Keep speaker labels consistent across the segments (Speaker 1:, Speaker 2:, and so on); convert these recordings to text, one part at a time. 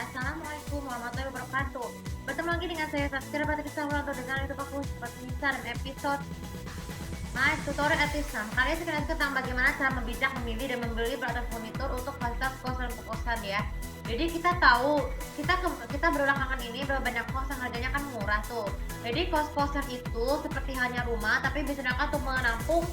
Speaker 1: Assalamualaikum warahmatullahi wabarakatuh. Bertemu lagi dengan saya Saskia Patricia Wulanto dengan YouTube aku seperti bisa dan episode My Tutorial at Islam. Kali ini saya akan tentang bagaimana cara membijak, memilih dan membeli peralatan furnitur untuk fasilitas kos dan kosan ya. Jadi kita tahu kita belakangan ini berapa banyak kos yang harganya kan murah tuh. Jadi kos-kosan itu seperti hanya rumah tapi bisa digunakan untuk menampung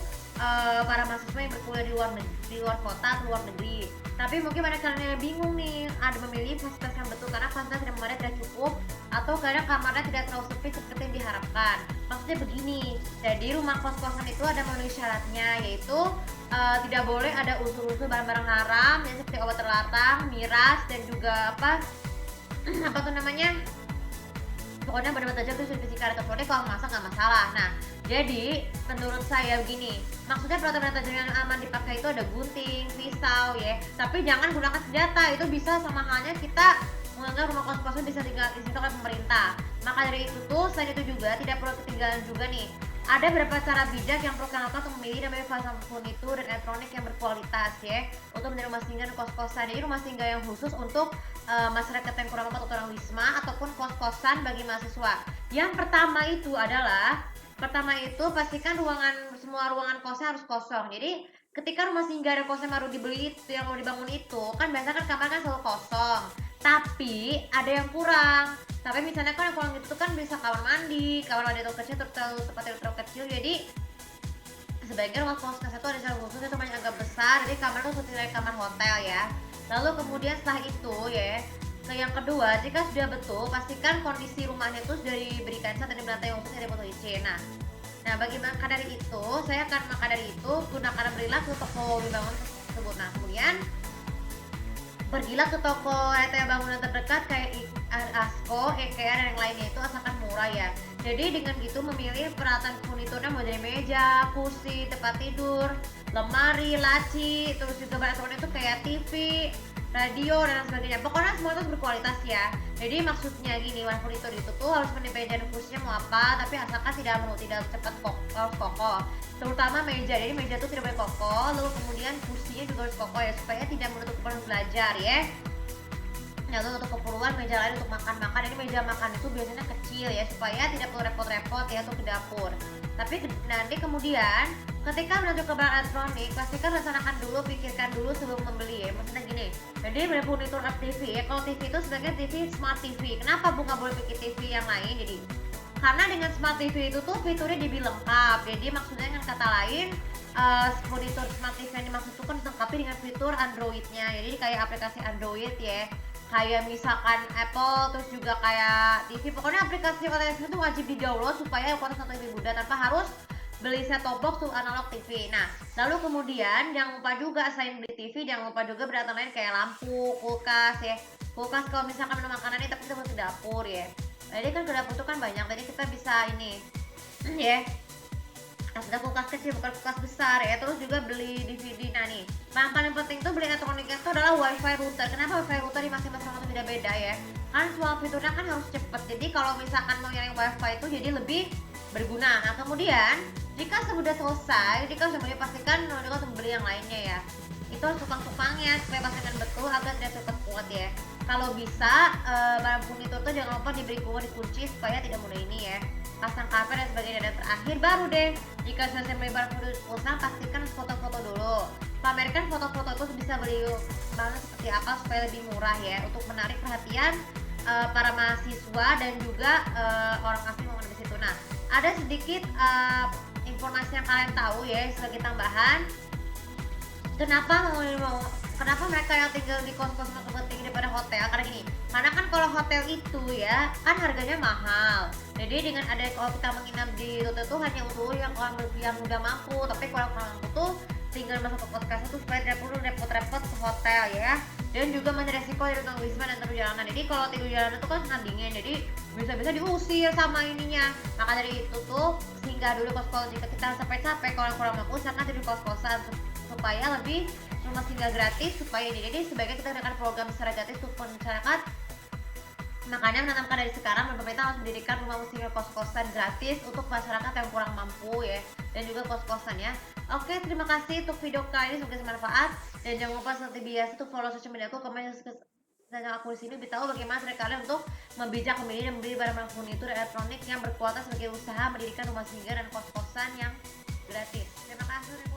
Speaker 1: para mahasiswa yang berkuliah di luar kota atau luar negeri. Tapi mungkin banyak kalian yang bingung nih, ada memilih fasilitas yang betul karena fasilitas tidak memadai tidak cukup atau kadang kamarnya tidak terlalu sempit seperti yang diharapkan. Maksudnya begini, jadi rumah kos-kosan itu ada memenuhi syaratnya yaitu tidak boleh ada unsur-unsur barang-barang haram ya, seperti obat terlarang, miras dan juga apa tuh namanya, pokoknya benar-benar tajam terus fisika atau protek kalau masak nggak masalah. Nah, jadi menurut saya begini, maksudnya peralatan tajam yang aman dipakai itu ada gunting, pisau ya, tapi jangan gunakan senjata. Itu bisa sama halnya kita menganggap rumah kos-kosan bisa tinggal di situ oleh pemerintah. Maka dari itu tuh, selain itu juga tidak perlu ketinggalan juga nih, ada beberapa cara bijak yang perlu kalian lakukan untuk memilih dan memilih furnitur dan elektronik yang berkualitas ya, untuk menjadi rumah singgah dan kos-kosan. Jadi rumah singgah yang khusus untuk masyarakat yang kurang mampu atau orang wisma ataupun kos-kosan bagi mahasiswa. Yang pertama itu pastikan semua ruangan kosnya harus kosong. Jadi ketika rumah singgah dan kosnya baru dibeli itu yang mau dibangun itu kan biasanya kan kamar kan selalu kosong, tapi ada yang kurang. Tapi misalnya kan yang kurang itu kan bisa kamar mandi terlalu kecil, terlalu kecil. Jadi sebaiknya rumah kos-kosan itu ada cara khusus itu banyak agak besar, jadi kamar itu seperti kamar hotel ya. Lalu kemudian setelah itu ya, yang kedua, jika sudah betul, pastikan kondisi rumahnya itu sudah diberikan cat dan di lantai yang khusus dari foto IC. Nah, bagi maka dari itu, gunakan berilah ke toko bangunan tersebut. Nah, kemudian pergilah ke toko retail bangunan terdekat kayak Asko, IKEA dan yang lainnya itu asalkan murah ya. Jadi dengan gitu memilih peralatan furniturnya mau dari meja, kursi, tempat tidur, lemari, laci, terus juga barang itu kayak TV, radio dan sebagainya. Pokoknya semua itu berkualitas ya. Jadi maksudnya gini, warna furnitur itu tuh harus meja dan kursinya mau apa, tapi asalkan tidak cepat harus kokoh. Terutama meja, jadi meja itu tidak boleh kokoh, lalu kemudian kursinya juga harus kokoh ya, supaya tidak menutup keperluan belajar ya. Nah, untuk keperluan meja lain untuk makan-makan, ini meja makan itu biasanya kecil ya, supaya tidak perlu repot-repot ya untuk ke dapur. Tapi nanti kemudian ketika menuju ke barang elektronik, pastikan rencanakan dulu, pikirkan dulu sebelum membeli ya. Maksudnya gini, jadi beli furnitur TV ya, kalau TV itu sebagai TV smart TV. Kenapa nggak boleh bikin TV yang lain? Jadi karena dengan smart TV itu tuh fiturnya lebih lengkap. Jadi maksudnya dengan kata lain, furnitur smart TV yang dimaksud itu kan dilengkapi dengan fitur Androidnya. Jadi kayak aplikasi Android ya, kayak misalkan Apple, terus juga kayak TV. Pokoknya aplikasi OTS itu wajib di-download supaya kualitas lebih mudah tanpa harus beli set-top box untuk analog TV. Nah, lalu kemudian jangan lupa juga selain beli TV, jangan lupa juga peralatan lain kayak lampu, kulkas ya. Kulkas kalau misalkan minum makanan ini tapi kita mau ke dapur ya. Jadi kan ke dapur itu kan banyak, jadi kita bisa ini ya. Ada kulkas kecil bukan kulkas besar ya. Terus juga beli DVD. Nah nih, yang paling penting tuh beli elektroniknya itu adalah wifi router. Kenapa wifi router di masing-masing itu tidak beda ya? Kan semua fiturnya kan harus cepet. Jadi kalau misalkan mau nyari wifi itu jadi lebih berguna. Nah kemudian jika sudah selesai, jika sudah pastikan untuk beli yang lainnya ya. Itu harus tukang-tukangnya supaya pastikan betul agar tidak cepat kuat ya. Kalau bisa barang furnitur tuh jangan lupa diberi dikunci supaya tidak mudah ini ya. Pasang karpet dan sebagainya. Dan terakhir baru deh, jika selesai beli barang furnitur, pastikan foto-foto dulu. Pamerkan foto-foto itu bisa beli barang seperti apa supaya lebih murah ya, untuk menarik perhatian para mahasiswa dan juga orang asing yang ada di situ. Nah, ada sedikit informasi yang kalian tahu ya sebagai tambahan. Kenapa mereka yang tinggal di kos-kos lebih tinggi daripada hotel? Karena gini, karena kan kalau hotel itu ya kan harganya mahal. Jadi dengan ada kalau kita menginap di hotel itu hanya untuk yang orang yang udah mampu, tapi kalau orang mampu tuh tinggal masuk ke kos-kosan tuh supaya tidak perlu repot-repot ke hotel ya. Dan juga masih resiko dari tukang wisma dan perjalanan. Jadi kalau tidur jalanan itu kan sangat dingin, jadi bisa-bisa diusir sama ininya. Maka dari itu tuh singgah dulu kos-kosan jika kita capek-capek. Kalau kurang mampu, sangat tidur kos-kosan supaya lebih rumah singgah gratis, supaya jadi sebaiknya kita gunakan program secara gratis untuk masyarakat. Makanya menanamkan dari sekarang, pemerintah harus mendirikan rumah singgah kos-kosan gratis untuk masyarakat yang kurang mampu ya, dan juga kos-kosan ya. Oke, terima kasih untuk video kali ini, semoga bermanfaat dan jangan lupa seperti biasa untuk follow sosial media aku, komen, dan aku di sini lebih tahu bagaimana cara kalian untuk membijak memilih dan membeli barang-barang furnitur elektronik yang berkualitas sebagai usaha mendirikan rumah singgah dan kos-kosan yang gratis. Terima kasih.